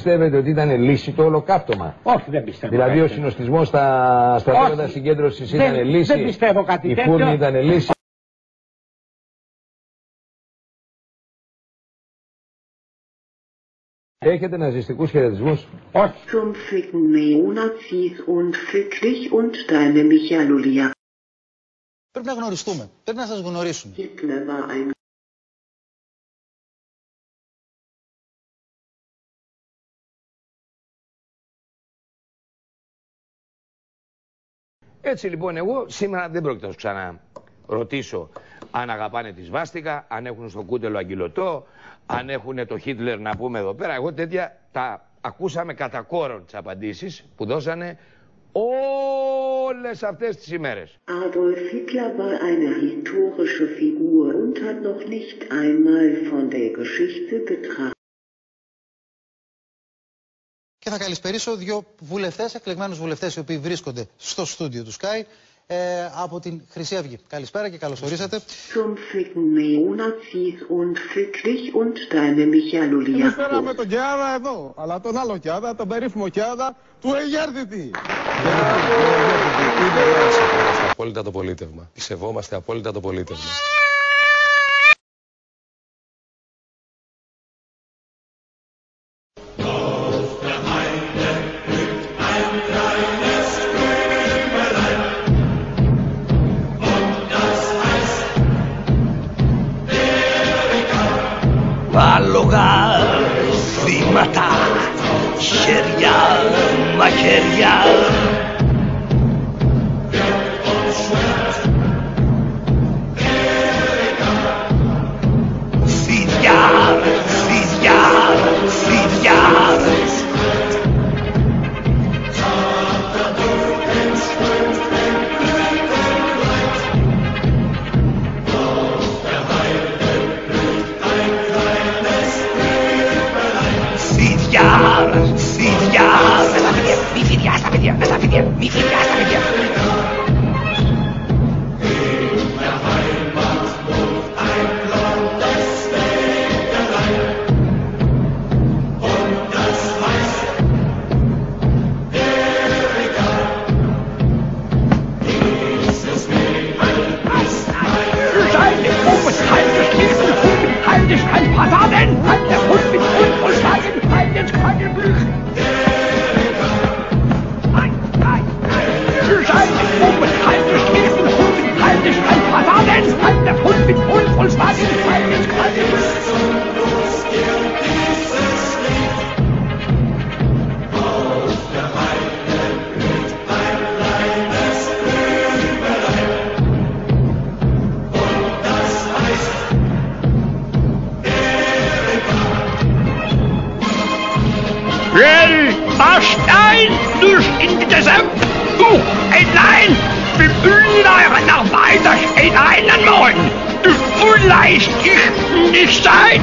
Πιστεύετε ότι ήταν λύση το ολοκαύτωμα? Όχι, δεν πιστεύω. Δηλαδή ο συνοστισμός στα στρατόπεδα συγκέντρωσης ήταν λύση? Δεν πιστεύω κάτι τέτοιο. Η φούρνη ήταν λύση? Έχετε ναζιστικούς χαιρετισμούς? Όχι. Zum Ficken Neonazis und fick dich und deine Michaelulia. Πρέπει να γνωριστούμε. Πρέπει να σας γνωρίσουμε. Hitler war ein Έτσι λοιπόν εγώ σήμερα δεν πρόκειται να σου ξαναρωτήσω αν αγαπάνε τη σβάστηκα, αν έχουν στο κούτελο αγγυλωτό, αν έχουν το Χίτλερ να πούμε εδώ πέρα. Εγώ τέτοια τα ακούσαμε κατά κόρον τις απαντήσεις που δώσανε όλες αυτές τις ημέρες. Adolf Hitler war eine historische Figur und hat noch nicht einmal von der Geschichte getragen. Και θα καλησπερίσω δύο βουλευτές, εκλεγμένους βουλευτές, οι οποίοι βρίσκονται στο στούντιο του Sky από την Χρυσή Αυγή. Καλησπέρα και καλώς ορίσατε. Zum Ficken Neonazis und fick dich und deine Michaelulia. Εμείς φέραμε τον Κιάδα εδώ, αλλά τον άλλο Κιάδα, τον περίφημο Κιάδα του Αιγέρδητη. Σεβόμαστε απόλυτα το πολίτευμα. Σεβόμαστε απόλυτα το πολίτευμα. Άλογα, θύματα, χέρια, μαχαίρια. Φίδια, φίδια, φίδια. Μη φυλιάς τα παιδιά. Well, Arstein, durch in die Desert, du nein! Bemühen euren Arbeiter in einen Morgen! Vielleicht ich nicht sein!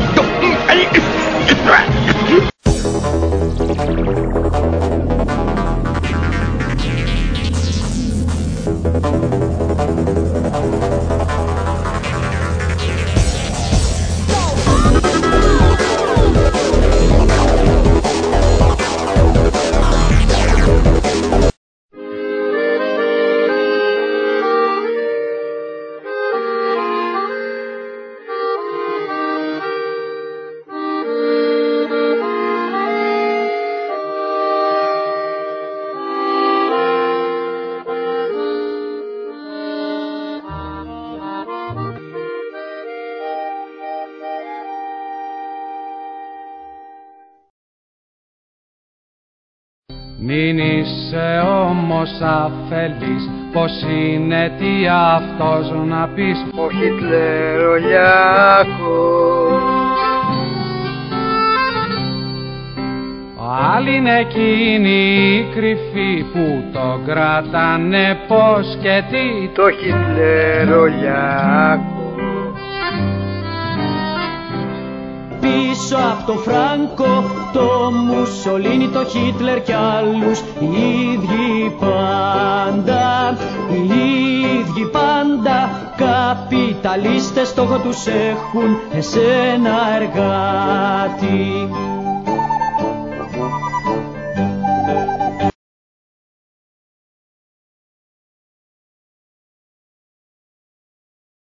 Μην είσαι όμως αφελής, πως είναι τι αυτός να πεις, ο Χιτλερολιάκος. Άλλοι είναι εκείνοι οι κρυφοί που το κράτανε πως και τι, το Χιτλερολιάκο. Πίσω από το Φράνκο, το Μουσολίνι, το Χίτλερ κι άλλους, οι ίδιοι πάντα, οι ίδιοι πάντα. Καπιταλίστες στόχο τους έχουν εσένα εργάτη.